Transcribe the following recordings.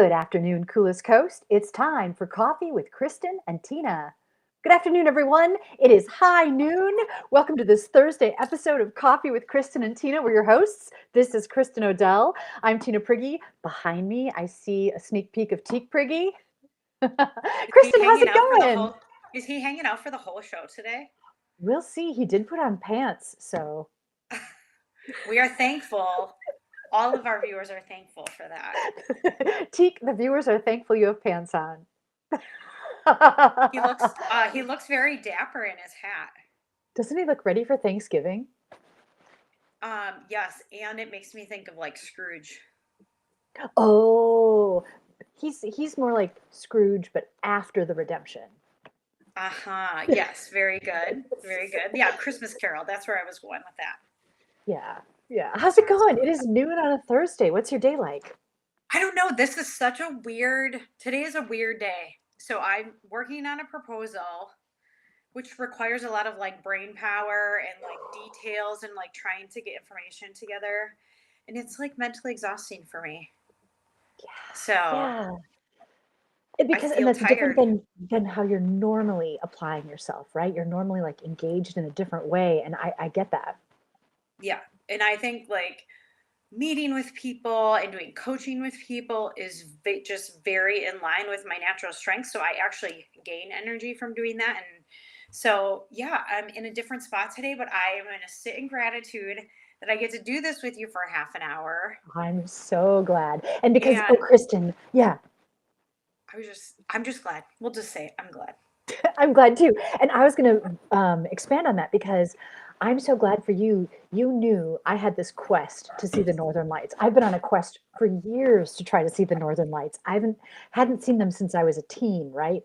Good afternoon, Coolest Coast. It's time for coffee with Kristin and Tina. Good afternoon, everyone. It is high noon. Welcome to this Thursday episode of Coffee with Kristin and Tina. We're your hosts. This is Kristin Odell. I'm Tina Prigge. Behind me, I see a sneak peek of Teak Prigge. Is he Kristin, how's hanging it out for the going? whole is he hanging out for the whole show today? We'll see. He did put on pants, so We are thankful. All of our viewers are thankful for that. Teak, the viewers are thankful you have pants on. He looks very dapper in his hat. Doesn't he look ready for Thanksgiving? Yes, and it makes me think of like Scrooge. Oh, he's more like Scrooge, but after the redemption. Uh-huh. Yes, very good. Very good. Yeah, Christmas Carol. That's where I was going with that. Yeah, yeah. How's it going? It is noon on a Thursday. What's your day like? I don't know. This is such a weird today is a weird day. So I'm working on a proposal which requires a lot of like brain power and like details and like trying to get information together. And it's like mentally exhausting for me. So Yeah, I because and feel that's different tired. than how you're normally applying yourself, right? You're normally like engaged in a different way, and I get that. Yeah. And I think like meeting with people and doing coaching with people is just very in line with my natural strength. So I actually gain energy from doing that. And so, yeah, I'm in a different spot today, but I am going to sit in gratitude that I get to do this with you for half an hour. I'm so glad, and because oh, And Kristen, yeah, I'm just glad. We'll just say I'm glad. I'm glad too. And I was going to expand on that because I'm so glad for you. You knew I had this quest to see the Northern Lights. I've been on a quest for years to try to see the Northern Lights. I hadn't seen them since I was a teen, right?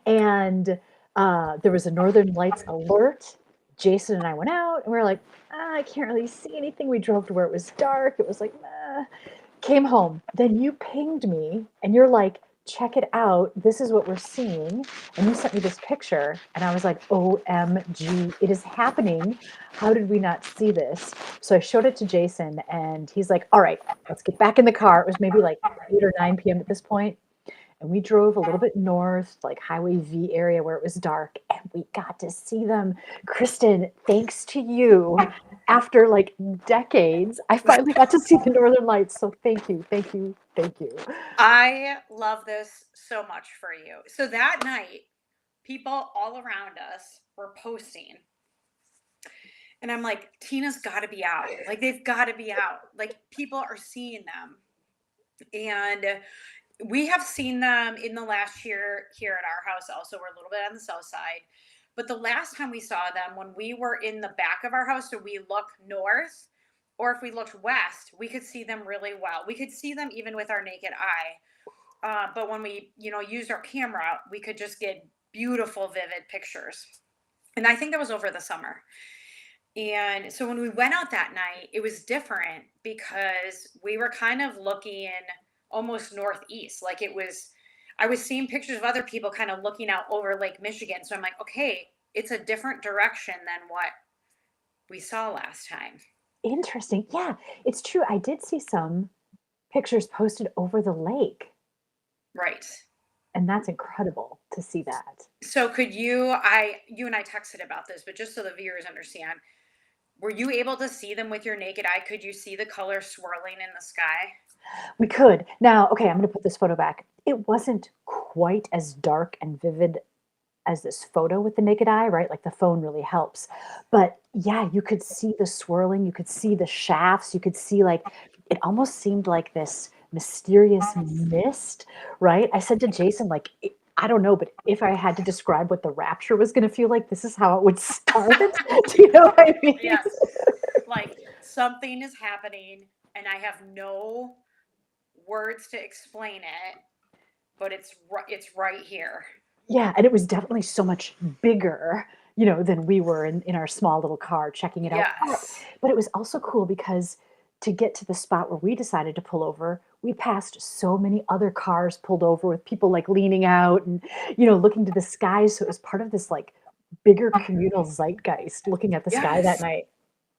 And there was a Northern Lights alert. Jason and I went out, and we were like, I can't really see anything. We drove to where it was dark. It was like, nah. Came home. Then you pinged me, and you're like, check it out. This is what we're seeing. And you sent me this picture, and I was like, OMG, it is happening. How did we not see this? So I showed it to Jason, and he's like, all right, let's get back in the car. It was maybe like 8 or 9 p.m. at this point. And we drove a little bit north, like Highway V area where it was dark, and we got to see them. Kristen, thanks to you, after like decades, I finally got to see the Northern Lights. So thank you, thank you, thank you. I love this so much for you. So that night, people all around us were posting. And I'm like, Tina's got to be out. Like, they've got to be out. Like, people are seeing them. And we have seen them in the last year here at our house. Also, we're a little bit on the south side. But the last time we saw them, when we were in the back of our house, so we look north, or if we looked west, we could see them really well. We could see them even with our naked eye. But when we, used our camera, we could just get beautiful, vivid pictures. And I think that was over the summer. And so when we went out that night, it was different because we were kind of looking almost northeast. Like I was seeing pictures of other people kind of looking out over Lake Michigan. So I'm like, okay, it's a different direction than what we saw last time. Interesting. Yeah, it's true. I did see some pictures posted over the lake, Right. and that's incredible to see that. So you and I texted about this, but just so the viewers understand, were you able to see them with your naked eye? Could you see the color swirling in the sky? We could. Now, okay, I'm going to put this photo back. It wasn't quite as dark and vivid as this photo with the naked eye, right? Like the phone really helps. But yeah, you could see the swirling, you could see the shafts, you could see like it almost seemed like this mysterious mist, right? I said to Jason, like, I don't know, but if I had to describe what the rapture was going to feel like, this is how it would start. Do you know what I mean? Yes. Like something is happening and I have no words to explain it, but it's right here. Yeah, and it was definitely so much bigger, than we were in our small little car checking it out. Yes. But it was also cool because to get to the spot where we decided to pull over, we passed so many other cars pulled over with people like leaning out and, looking to the skies. So it was part of this like bigger communal zeitgeist looking at the sky that Yes. night.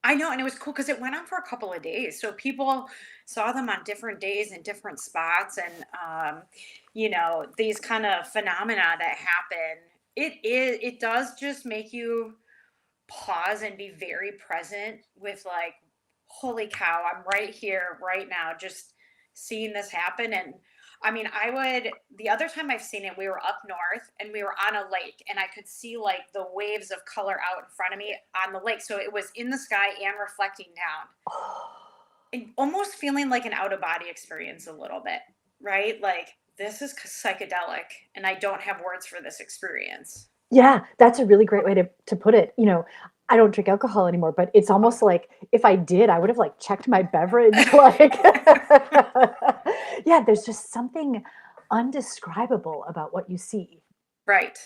I know, and it was cool because it went on for a couple of days. So people saw them on different days in different spots, and these kind of phenomena that happen. It does just make you pause and be very present with like, holy cow, I'm right here, right now, just seeing this happen. And I mean, the other time I've seen it, we were up north and we were on a lake and I could see like the waves of color out in front of me on the lake. So it was in the sky and reflecting down and almost feeling like an out of body experience a little bit, right? Like, this is psychedelic and I don't have words for this experience. Yeah, that's a really great way to put it. I don't drink alcohol anymore, but it's almost like if I did, I would have like checked my beverage. Like, yeah, there's just something undescribable about what you see. Right.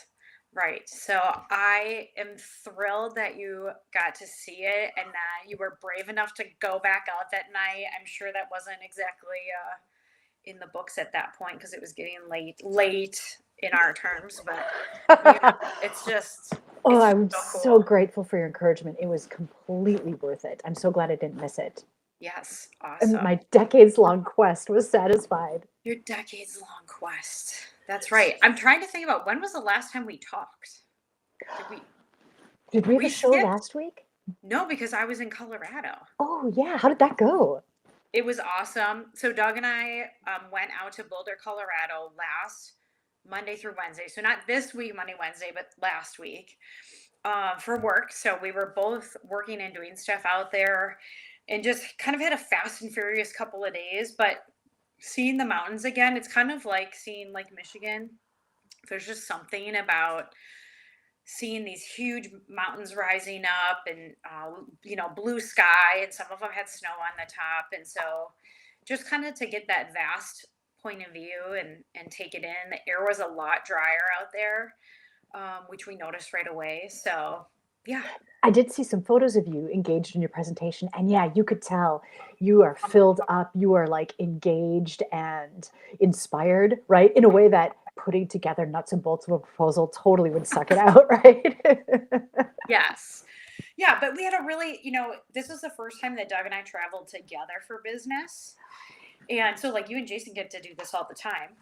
Right. So I am thrilled that you got to see it and that you were brave enough to go back out that night. I'm sure that wasn't exactly in the books at that point because it was getting late in our terms, but it's just Oh, it's just I'm so so cool. grateful for your encouragement. It was completely worth it. I'm so glad I didn't miss it. Yes, And awesome. my decades-long quest was satisfied. Your decades long quest. That's right. I'm trying to think about when was the last time we talked? Did we Did we have a we show skipped? last week? No, because I was in Colorado. Oh, yeah. How did that go? It was awesome. So Doug and I went out to Boulder, Colorado last Monday through Wednesday. So not this week, Monday, Wednesday, but last week for work. So we were both working and doing stuff out there and just kind of had a fast and furious couple of days. But seeing the mountains again, it's kind of like seeing Lake Michigan. There's just something about seeing these huge mountains rising up and blue sky, and some of them had snow on the top, and so just kind of to get that vast point of view and take it in. The air was a lot drier out there, which we noticed right away. So yeah. I did see some photos of you engaged in your presentation, and yeah, you could tell you are filled up, you are like engaged and inspired, right? In a way that putting together nuts and bolts of a proposal totally would suck it out, right? Yes. Yeah, but we had a really, this was the first time that Doug and I traveled together for business. And so like you and Jason get to do this all the time.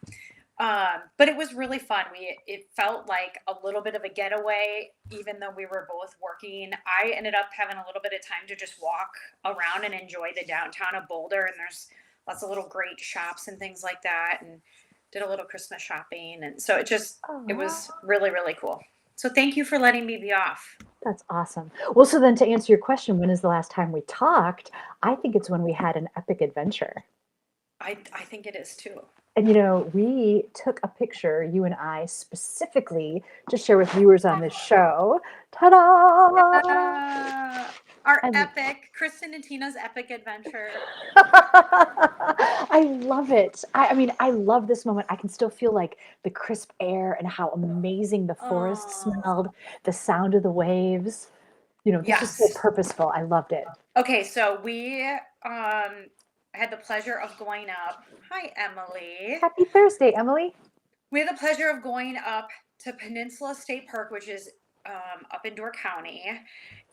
But it was really fun. It felt like a little bit of a getaway, even though we were both working. I ended up having a little bit of time to just walk around and enjoy the downtown of Boulder, and there's lots of little great shops and things like that, and did a little Christmas shopping, and so it Aw, was really, really cool. So thank you for letting me be off. that's awesome. Well, so then to answer your question, when is the last time we talked? I think it's when we had an epic adventure. I think it is too. And we took a picture, you and I, specifically to share with viewers on this show. Ta-da! Yeah. Our And epic, Kristin and Tina's epic adventure. I love it. I mean, I love this moment. I can still feel like the crisp air and how amazing the forest Oh, smelled, the sound of the waves. This was so yes. purposeful. I loved it. Okay, so we had the pleasure of going up. Hi, Emily. Happy Thursday, Emily. We had the pleasure of going up to Peninsula State Park, which is up in Door County,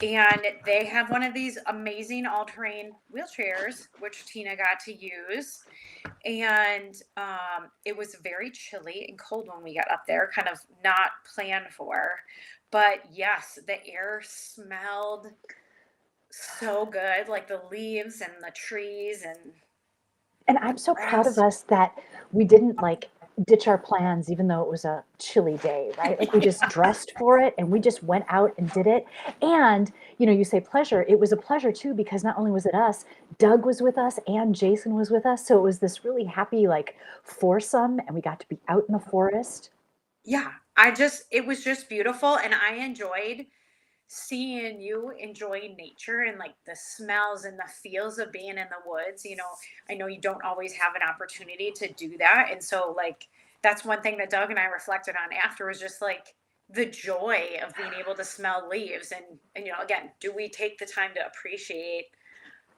and they have one of these amazing all-terrain wheelchairs, which Tina got to use. And it was very chilly and cold when we got up there, kind of not planned for. But yes, the air smelled so good, like the leaves and the trees and And the I'm so proud of grass. us that we didn't like ditch our plans, even though it was a chilly day, right? Like we just dressed for it and we just went out and did it. And, you say pleasure. It was a pleasure too, because not only was it us, Doug was with us and Jason was with us. So it was this really happy, like foursome, and we got to be out in the forest. Yeah, it was just beautiful. And I enjoyed seeing you enjoying nature and like the smells and the feels of being in the woods. I know you don't always have an opportunity to do that. And so, like, that's one thing that Doug and I reflected on after was just like the joy of being able to smell leaves. And, again, do we take the time to appreciate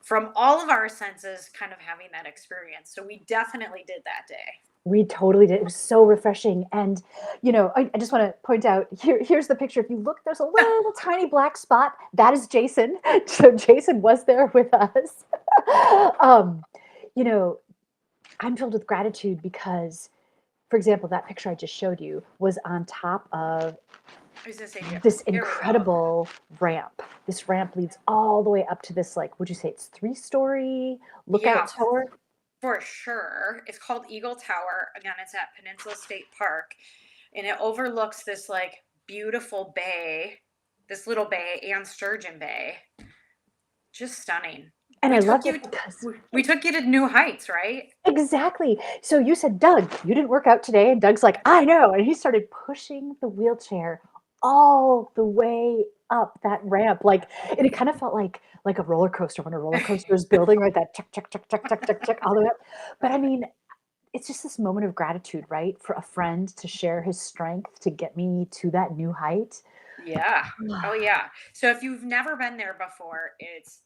from all of our senses kind of having that experience? So we definitely did that day. We totally did. It was so refreshing. And, I just want to point out here's the picture. If you look, there's a little tiny black spot. That is Jason. So Jason was there with us. um, you know, I'm filled with gratitude because, for example, that picture I just showed you was on top of I was gonna say, this here we go. incredible ramp. This ramp leads all the way up to this, like, would you say it's 3-story Yeah, lookout tower? for sure. It's called Eagle Tower. Again, it's at Peninsula State Park, and it overlooks this like beautiful bay, this little bay and Sturgeon Bay. Just stunning. And We I took loved it you because we took you to new heights, right? exactly. So you said, Doug, you didn't work out today. And Doug's like, I know. And he started pushing the wheelchair all the way up that ramp. And it kind of felt like a roller coaster when a roller coaster is building, right? That check, check, check, check, check, check, check, all the way up. But I mean, it's just this moment of gratitude, right? For a friend to share his strength to get me to that new height. Yeah. Oh, yeah. So if you've never been there before, it's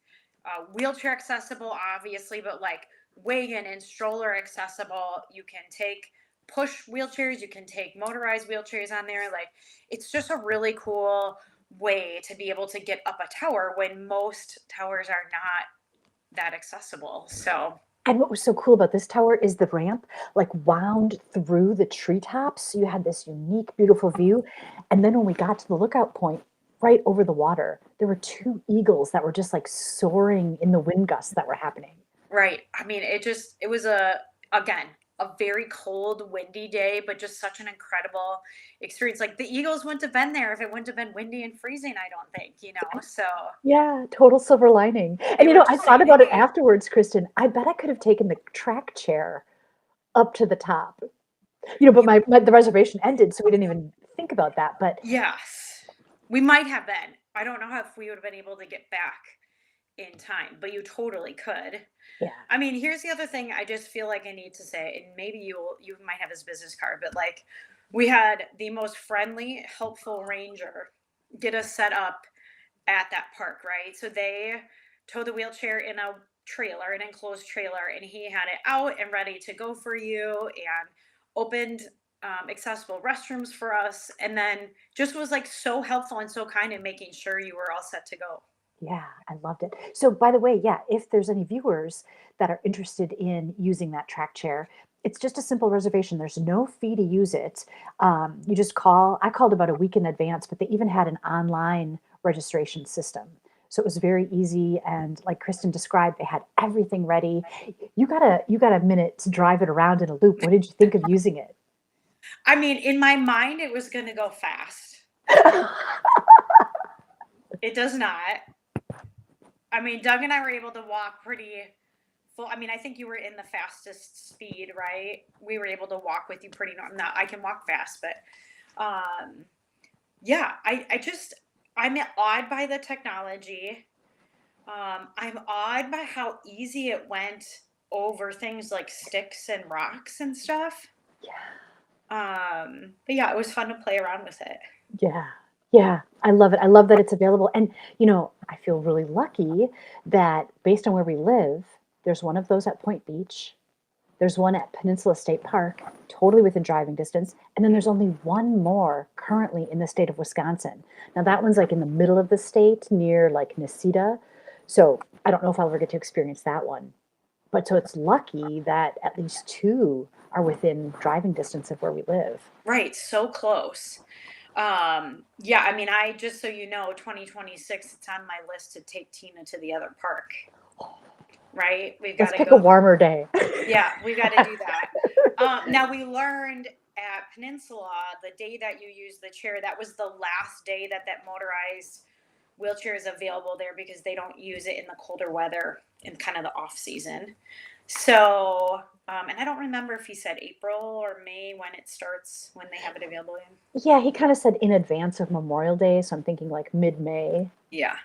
wheelchair accessible, obviously, but like wagon and stroller accessible. You can take push wheelchairs, you can take motorized wheelchairs on there. Like, it's just a really cool way to be able to get up a tower when most towers are not that accessible. So, And what was so cool about this tower is the ramp like wound through the treetops. So you had this unique, beautiful view. And then when we got to the lookout point, right over the water, there were two eagles that were just like soaring in the wind gusts that were happening. right. I mean, it was again, a very cold, windy day, but just such an incredible experience. Like the Eagles wouldn't have been there if it wouldn't have been windy and freezing, I don't think. So Yeah, total silver lining. they And were I just thought saying, about it hey, afterwards, Kristen. I bet I could have taken the track chair up to the top. But you the reservation ended, so we didn't even think about that. But yes. We might have been. I don't know if we would have been able to get back in time, but you totally could. yeah, I mean, here's the other thing I just feel like I need to say, and maybe you might have his business card, but like we had the most friendly, helpful ranger get us set up at that park, right? So they towed the wheelchair in a trailer, an enclosed trailer, and he had it out and ready to go for you and opened accessible restrooms for us. And then just was like so helpful and so kind in making sure you were all set to go. yeah, I loved it. So, by the way, yeah, if there's any viewers that are interested in using that track chair, it's just a simple reservation. There's no fee to use it. You just call. I called about a week in advance, but they even had an online registration system. So it was very easy. And like Kristen described, they had everything ready. You got a minute to drive it around in a loop. What did you think of using it? I mean, in my mind, it was going to go fast. It does not. I mean, Doug and I were able to walk pretty full. I mean, I think you were in the fastest speed, right? We were able to walk with you pretty normal. Now I can walk fast, but yeah, I'm awed by the technology. I'm awed by how easy it went over things like sticks and rocks and stuff. But yeah, it was fun to play around with it. Yeah. Yeah. I love it. I love that it's available. And, I feel really lucky that based on where we live, there's one of those at Point Beach. There's one at Peninsula State Park, totally within driving distance. And then there's only one more currently in the state of Wisconsin. Now, that one's like in the middle of the state near like Nisita. So I don't know if I'll ever get to experience that one. But so it's lucky that at least two are within driving distance of where we live. Right, so close. Yeah, I mean, I just so you know, 2026, it's on my list to take Tina to the other park, right? We've got Let's to pick a go. warmer day. Yeah, we've got to do that. Now, we learned at Peninsula the day that you used the chair, that was the last day that motorized wheelchair is available there because they don't use it in the colder weather in kind of the off season. So, and I don't remember if he said April or May when it starts, when they have it available in. Yeah, he kind of said in advance of Memorial Day, so I'm thinking like mid-May. Yeah.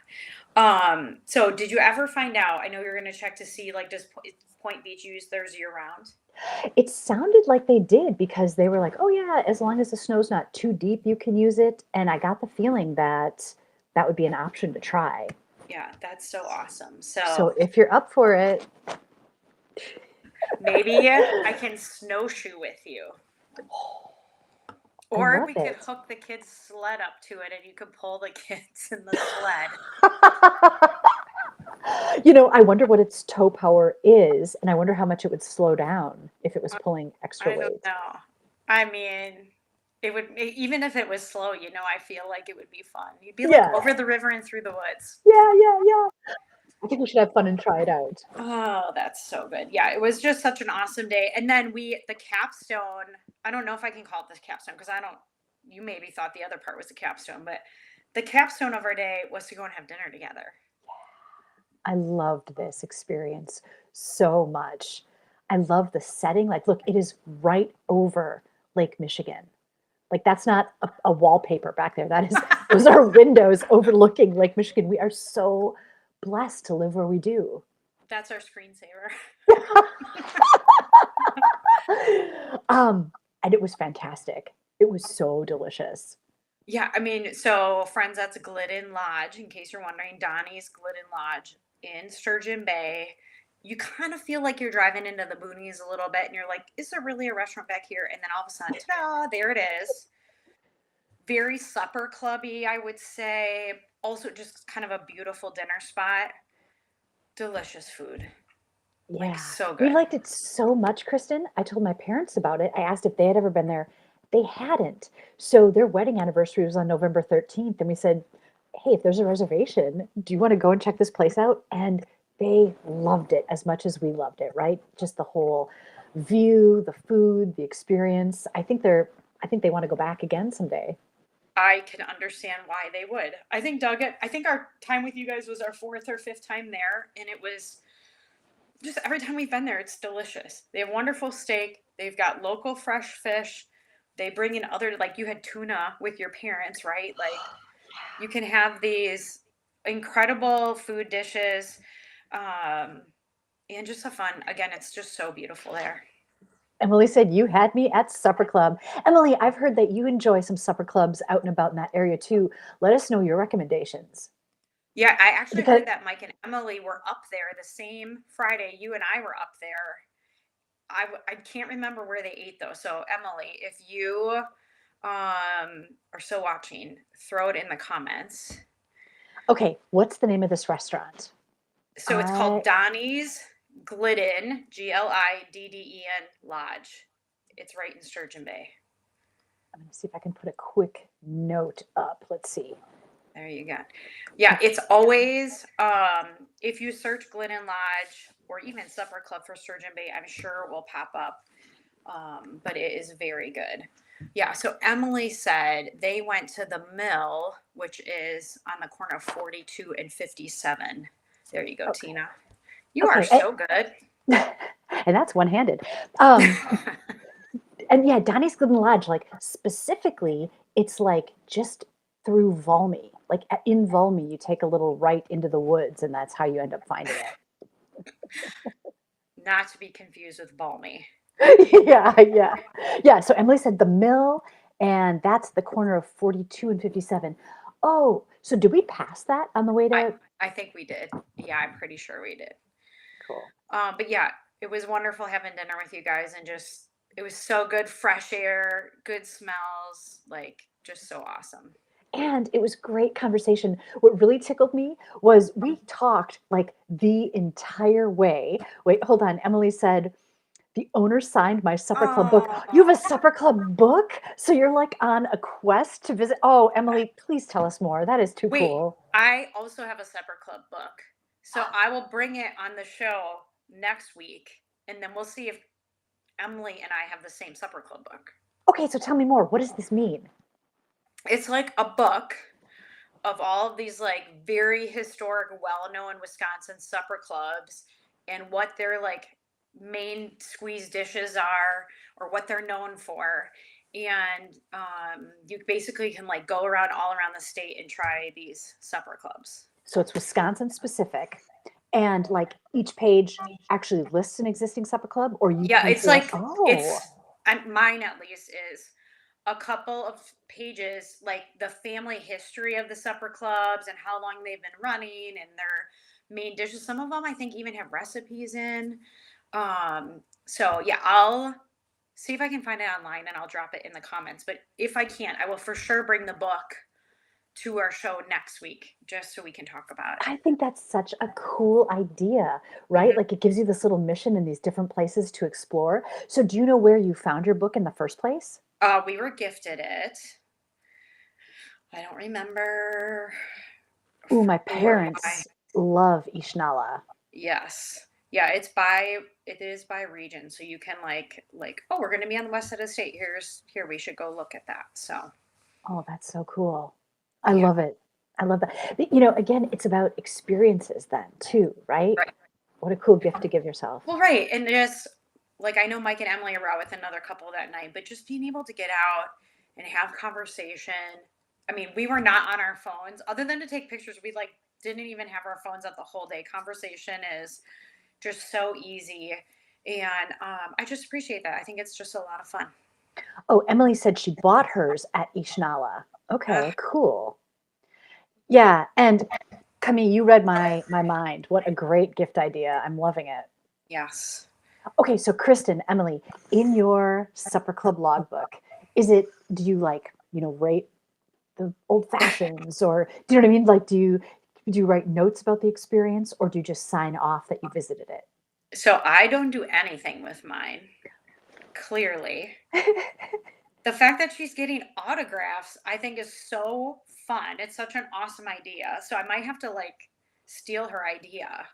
So did you ever find out? I know you're going to check to see, like, does Point Beach use theirs year round? It sounded like they did because they were like, "Oh yeah, as long as the snow's not too deep, you can use it." And I got the feeling that that would be an option to try. Yeah, that's so awesome. So So if you're up for it, Maybe I can snowshoe with you. I Or love we could it. hook the kids' sled up to it and you could pull the kids in the sled. I wonder what its toe power is, and I wonder how much it would slow down if it was pulling extra I don't weight. know. I mean, it would, even if it was slow, I feel like it would be fun. You'd be like Yeah. over the river and through the woods. Yeah, yeah, yeah. I think we should have fun and try it out. Oh, that's so good. Yeah, it was just such an awesome day. And then the capstone, I don't know if I can call it this capstone because you maybe thought the other part was the capstone, but the capstone of our day was to go and have dinner together. I loved this experience so much. I love the setting. Like, look, it is right over Lake Michigan. Like, that's not a wallpaper back there. Those are windows overlooking Lake Michigan. We are so blessed to live where we do. That's our screensaver. um, and it was fantastic. It was so delicious. Yeah, I mean, so friends, that's Glidden Lodge. In case you're wondering, Donnie's Glidden Lodge in Sturgeon Bay. You kind of feel like you're driving into the boonies a little bit, and you're like, "Is there really a restaurant back here?" And then all of a sudden, ta-da! There it is. Very supper clubby, I would say. Also, just kind of a beautiful dinner spot. Delicious food, like Yeah, so we good. liked it so much, Kristen. I told my parents about it. I asked if they had ever been there. They hadn't. So their wedding anniversary was on November 13th. And we said, hey, if there's a reservation, do you want to go and check this place out? And they loved it as much as we loved it, right? Just the whole view, the food, the experience. I think they want to go back again someday. I can understand why they would. I think our time with you guys was our fourth or fifth time there, and it was just every time we've been there, it's delicious. They have wonderful steak. They've got local fresh fish. They bring in other, like you had tuna with your parents, right? Like you can have these incredible food dishes, um, and just a fun. Again, it's just so beautiful there. Emily said, you had me at supper club. Emily, I've heard that you enjoy some supper clubs out and about in that area too. Let us know your recommendations. Yeah, I actually Because heard that Mike and Emily were up there the same Friday you and I were up there. I can't remember where they ate though. So Emily, if you are still watching, throw it in the comments. Okay, what's the name of this restaurant? So it's called I Donnie's Glidden, Gliddен Lodge. It's right in Sturgeon Bay. I'm gonna see if I can put a quick note up. Let's see. There you go. Yeah, it's always if you search Glidden Lodge or even Supper Club for Sturgeon Bay, I'm sure it will pop up. But it is very good. Yeah, so Emily said they went to the mill, which is on the corner of 42 and 57. There you go, Okay. Tina. You are Okay. so good. And that's one-handed. Um, and yeah, Donnie's Glidden Lodge, like specifically, it's like just through Valmy. Like in Valmy, you take a little right into the woods, and that's how you end up finding Not to be confused with Balmy. it. Yeah, yeah. Yeah. So Emily said the mill, and that's the corner of 42 and 57. Oh, so did we pass that on the way I to? I think we did. Yeah, I'm pretty sure we did. Cool. But yeah, it was wonderful having dinner with you guys and just it was so good, fresh air, good smells, like just so awesome. And it was great conversation. What really tickled me was we talked like the entire way. Wait, hold on. Emily said, the owner signed my supper club book. You have a Oh, supper club book? So you're like on a quest to visit. Oh, Emily, please tell us more. That is too wait, cool. I also have a Supper Club book. So I will bring it on the show next week and then we'll see if Emily and I have the same Supper Club book. Okay, so tell me more. What does this mean? It's like a book of all of these like very historic, well-known Wisconsin supper clubs and what their like main squeeze dishes are or what they're known for. And you basically can like go around all around the state and try these supper clubs. So it's Wisconsin specific. And like each page actually lists an existing supper club, or you Yeah, can it's feel, like oh, it's mine at least is a couple of pages like the family history of the supper clubs and how long they've been running and their main dishes. Some of them I think even have recipes in. So yeah, I'll see if I can find it online and I'll drop it in the comments. But if I can't, I will for sure bring the book to our show next week just so we can talk about it. I think that's such a cool idea, right? Mhm. Like it gives you this little mission in these different places to explore. So do you know where you found your book in the first place? We were gifted it. I don't remember Ooh, my who or why. parents love Ishnala. Yes. Yeah, it is by region. So you can oh, we're gonna be on the west side of the state. Here we should go look at that. So Oh, that's so cool. I yeah. love it. I love that. But, again, it's about experiences then too, right? Right. What a cool gift to give yourself. Well, right. And just like I know Mike and Emily are out with another couple that night, but just being able to get out and have conversation. I mean, we were not on our phones other than to take pictures. We didn't even have our phones up the whole day. Conversation is just so easy. And I just appreciate that. I think it's just a lot of fun. Oh, Emily said she bought hers at Ishnala. Okay, Ugh, cool. Yeah, and Camille, you read my mind. What a great gift idea. I'm loving it. yes. Okay, so Kristen, Emily, in your supper club logbook, do you rate the old fashions, or do you know what I mean? Like, do you write notes about the experience, or do you just sign off that you visited So I don't do anything with mine, clearly. it? The fact that she's getting autographs, I think is so fun. It's such an awesome idea. So I might have to steal her idea.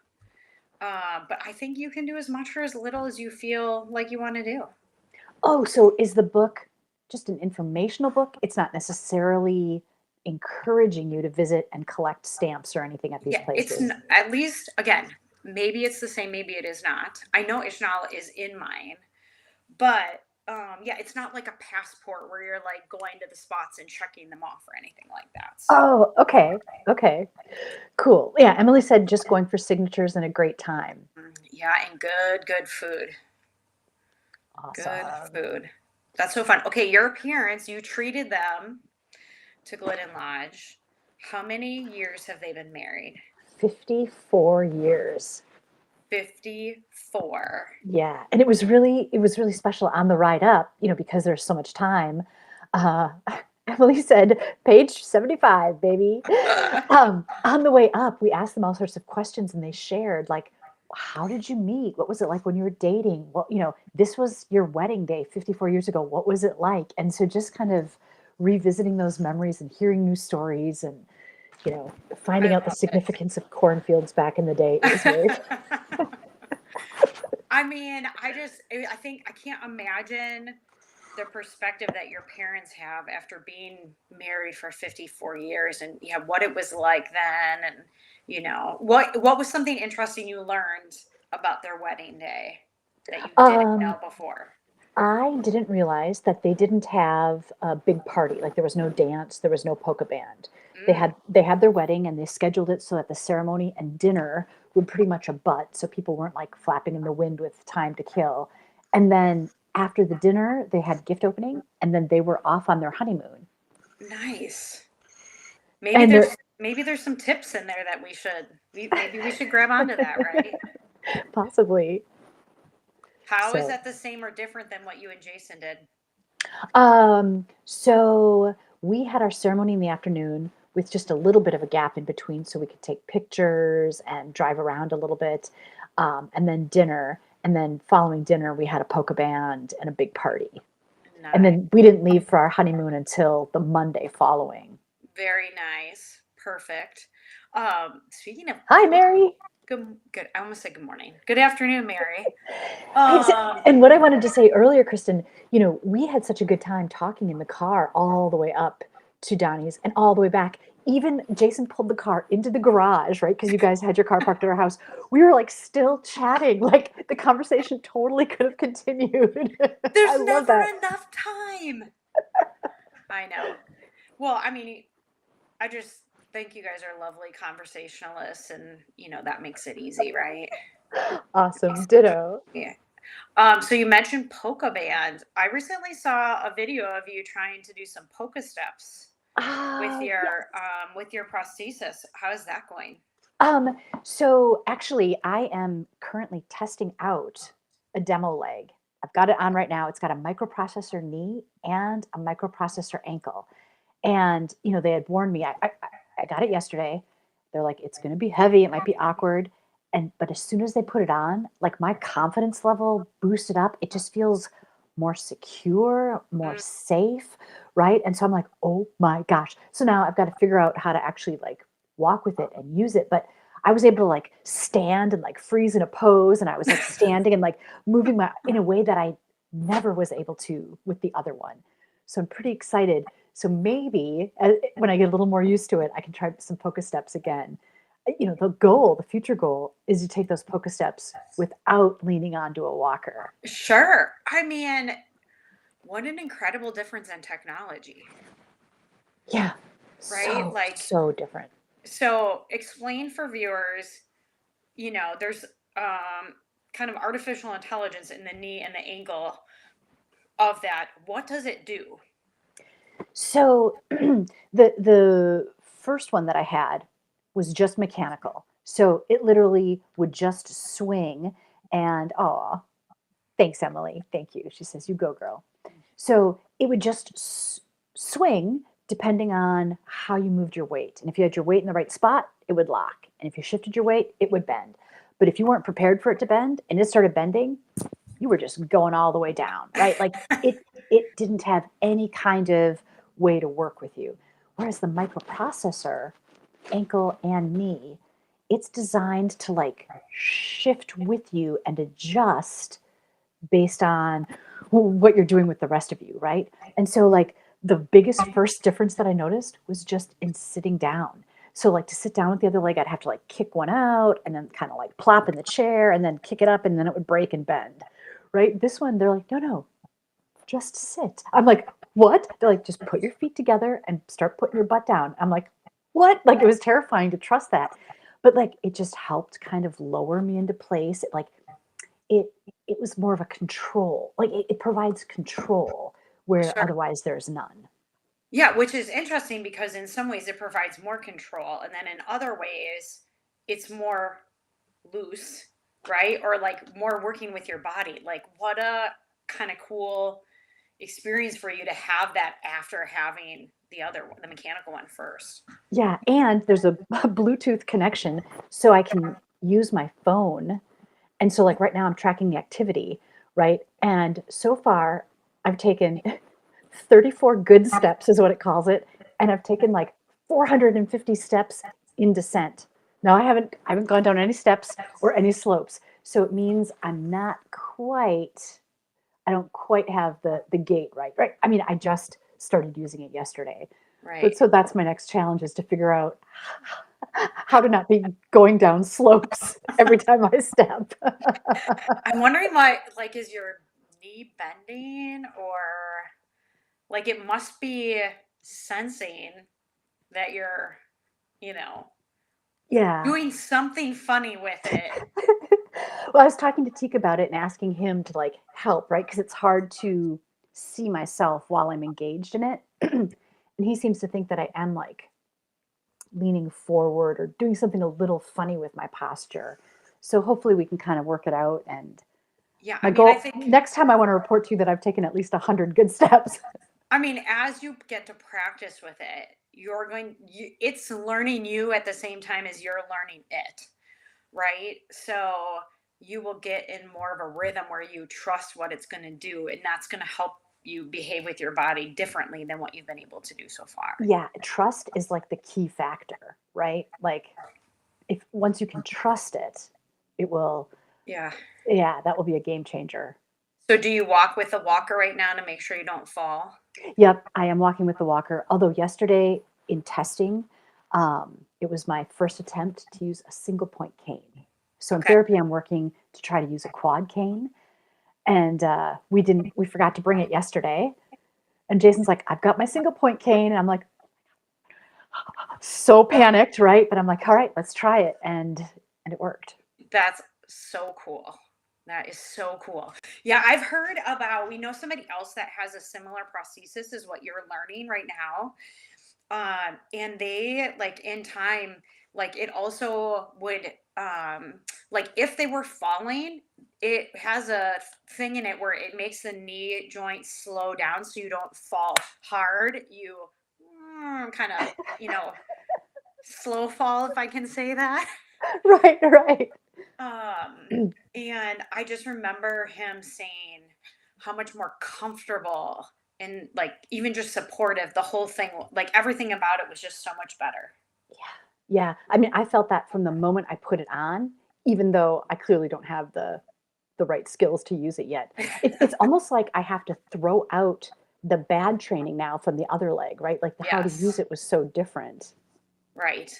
But I think you can do as much or as little as you feel like you want to do. Oh, so is the book just an informational book? It's not necessarily encouraging you to visit and collect stamps or anything at these Yeah, places. at least again, maybe it's the same, maybe it is not. I know Ishnala is in mine, but yeah, it's not like a passport where you're going to the spots and checking them off or anything like that. So Oh, okay. Okay. Cool. Yeah, Emily said just going for signatures and a great time. yeah, and good food. Good Awesome. food. That's so fun. Okay, your parents, you treated them to Glidden Lodge. How many years have they been married? 54 years. 54. Yeah, and it was really special on the ride up, because there's so much time. Uh, Emily said, "Page 75, baby." On the way up, we asked them all sorts of questions, and they shared like, "How did you meet? What was it like when you were dating? This was your wedding day 54 years ago. What was it like?" And so just kind of revisiting those memories and hearing new stories and I finding out the love significance of cornfields back in the day. It was very it. I mean, I think I can't imagine the perspective that your parents have after being married for 54 years and yeah, what it was like then and what was something interesting you learned about their wedding day that you didn't um know before? I didn't realize that they didn't have a big party. Like there was no dance, there was no polka band. They Mm, had they had their wedding and they scheduled it so that the ceremony and dinner would pretty much abut, so people weren't like flapping in the wind with time to kill. And then after the dinner, they had gift opening, and then they were off on their honeymoon. nice. Maybe And they're there's some tips in there that maybe we should grab onto that, right? possibly How is so. that the same or different than what you and Jason did? So we had our ceremony in the afternoon with just a little bit of a gap in between so we could take pictures and drive around a little bit. And then dinner. And then following dinner, we had a polka band and a big party. And Nice. then we didn't leave for our honeymoon until the Monday following. Very nice. Perfect. Speaking of Hi, Mary. good. I almost said good morning. Good afternoon, Mary. Ex- Um, And what I wanted to say earlier, Kristen, we had such a good time talking in the car all the way up to Donnie's and all the way back. Even Jason pulled the car into the garage, right? Because you guys had your car parked at our house. We were like still chatting, like the conversation totally could have continued. I there's love never that. enough time. I know. Well, I mean, I just think you guys are lovely conversationalists, and that makes it easy, right? Awesome. Ditto. Yeah. So you mentioned polka band. I recently saw a video of you trying to do some polka steps Yes. with your prosthesis. How is that going? So actually, I am currently testing out. a demo leg. I've got it on right now. It's got a microprocessor knee and a microprocessor ankle. And, they had warned me. I got it yesterday. They're like, it's going to be heavy. It might be awkward. But as soon as they put it on, like my confidence level boosted up. It just feels more secure, more Mm. safe, right? And so I'm like, oh my gosh. So now I've got to figure out how to actually like walk with it and use it. But I was able to like stand and like freeze in a pose. And I was like standing and like moving my in a way that I never was able to with the other one. So I'm pretty excited. So maybe when I get a little more used to it, I can try some Poca Steps again. The future goal is to take those Poca Steps without leaning onto a walker. Sure. I mean, what an incredible difference in technology, Yeah. right? So, Like, so different. so explain for viewers, there's kind of artificial intelligence in the knee and the ankle of that. What does it do? So the first one that I had was just mechanical. So it literally would just swing and thanks, Emily. Thank you. She says, you go, girl. So it would just swing depending on how you moved your weight. And if you had your weight in the right spot, it would lock. And if you shifted your weight, it would bend. But if you weren't prepared for it to bend and it started bending, you were just going all the way down, right? Like it didn't have any kind of way to work with you. Whereas the microprocessor, ankle and knee, it's designed to like shift with you and adjust based on what you're doing with the rest of you, right? And so like the biggest first difference that I noticed was just in sitting down. So like to sit down with the other leg, I'd have to like kick one out and then kind of like plop in the chair and then kick it up and then it would break and bend. Right? This one, they're like, no, no, just sit. I'm like, what? They're like, just put your feet together and start putting your butt down. I'm like, what? Like it was terrifying to trust that. But like it just helped kind of lower me into place. It it was more of a control. Like it provides control where Sure. otherwise there's none. Yeah, which is interesting because in some ways it provides more control, and then in other ways it's more loose, right? Or like more working with your body. Like, what a kind of cool experience for you to have that after having the other one, the mechanical one first. Yeah, and there's a Bluetooth connection so I can use my phone. And so like right now I'm tracking the activity, right? And so far I've taken 34 good steps is what it calls it, and I've taken like 450 steps in descent. Now I haven't gone down any steps or any slopes. So it means I don't quite have the gait right. Right. I mean, I just started using it yesterday. But Right. so that's my next challenge is to figure out how to not be going down slopes every time I step. I'm wondering what, like, is your knee bending, or like it must be sensing that you're, you know, Yeah. doing something funny with it. Well, I was talking to Teak about it and asking him to like help, right? Because it's hard to see myself while I'm engaged in it. And he seems to think that I am like leaning forward or doing something a little funny with my posture. So hopefully we can kind of work it out. And Yeah, I my mean, I goal think next time I want to report to you that I've taken at least 100 good steps. I mean, as you get to practice with it, it's learning you at the same time as you're learning it, right? So you will get in more of a rhythm where you trust what it's going to do, and that's going to help you behave with your body differently than what you've been able to do so far. Yeah, trust is like the key factor, right? Like if once you can trust it, it will, Yeah. yeah, that will be a game changer. So do you walk with the walker right now to make sure you don't fall? Yep, I am walking with the walker. Although yesterday in testing, it was my first attempt to use a single point cane. So in Okay. therapy, I'm working to try to use a quad cane, and we forgot to bring it yesterday. And Jason's like, "I've got my single point cane," and I'm like, so panicked, right? But I'm like, "All right, let's try it," and it worked. That's so cool. That is so cool. Yeah, I've heard about, we know somebody else that has a similar prosthesis as what you're learning right now. And they, like, in time, like it also would like if they were falling, it has a thing in it where it makes the knee joint slow down so you don't fall hard. You kind of, you know, slow fall, if I can say that. Right, right. And I just remember him saying how much more comfortable and like even just supportive the whole thing, like everything about it was just so much better. Yeah. I mean, I felt that from the moment I put it on, even though I clearly don't have the right skills to use it yet. It's almost like I have to throw out the bad training now from the other leg, right? Like the how to use Yes, it was so different. right.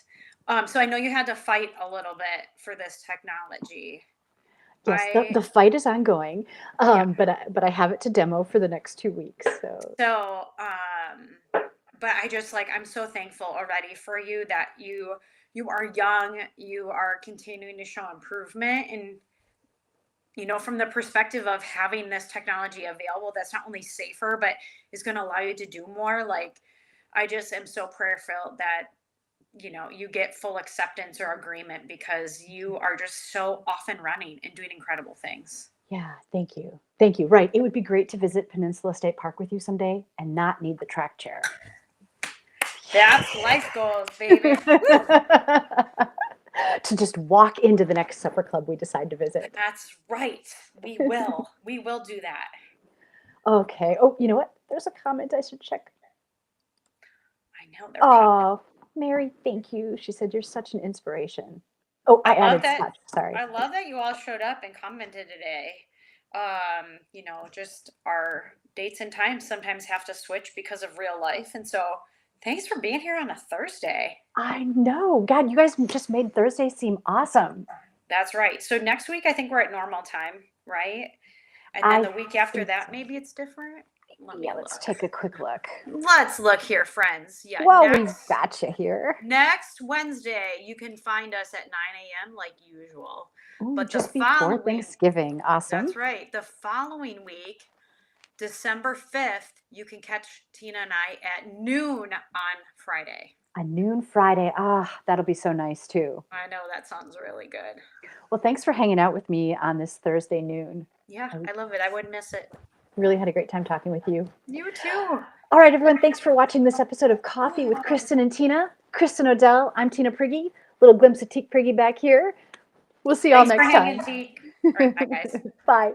So I know you had to fight a little bit for this technology. Yes, the I fight is ongoing, Yeah. but I have it to demo for the next 2 weeks. So So but I just like I'm so thankful already for you that you are young, you are continuing to show improvement, and you know, from the perspective of having this technology available that's not only safer but is going to allow you to do more, like I just am so prayerful that you know you get full acceptance or agreement because you are just so off and running and doing incredible things. yeah, thank you. Thank you. Right. It would be great to visit Peninsula State Park with you someday and not need the track chair. That's life goals, baby. Woo! To just walk into the next supper club we decide to visit. That's right. We will do that. Okay. Oh, you know what? There's a comment I should check. I know they're coming. Oh, Mary, thank you. She said you're such an inspiration. Oh, I I love added that. Scott. Sorry. I love that you all showed up and commented today. You know, just our dates and times sometimes have to switch because of real life. And so thanks for being here on a Thursday. I know. God, you guys just made Thursday seem awesome. That's right. So next week I think we're at normal time, right? And then I the week after think that so. maybe it's different. Let me Yeah, let's look. take a quick look. Let's look here, friends. Yeah, Well, we've got you here. next Wednesday, you can find us at 9 a.m. like usual. Ooh, But the just before following, Thanksgiving. Awesome. that's right, the following week, December 5th, you can catch Tina and I at noon on Friday. A noon Friday. Ah, that'll be so nice too. I know that sounds really good. Well, thanks for hanging out with me on this Thursday noon. Yeah, I I love it. I wouldn't miss it. really had a great time talking with you. You too. All right, everyone, thanks for watching this episode of Coffee with Kristin and Tina. Kristin Odell, I'm Tina Prigge. Little glimpse of Teak Prigge back here. We'll see y'all Thanks for next hanging, time. T. All right, bye, guys. Bye.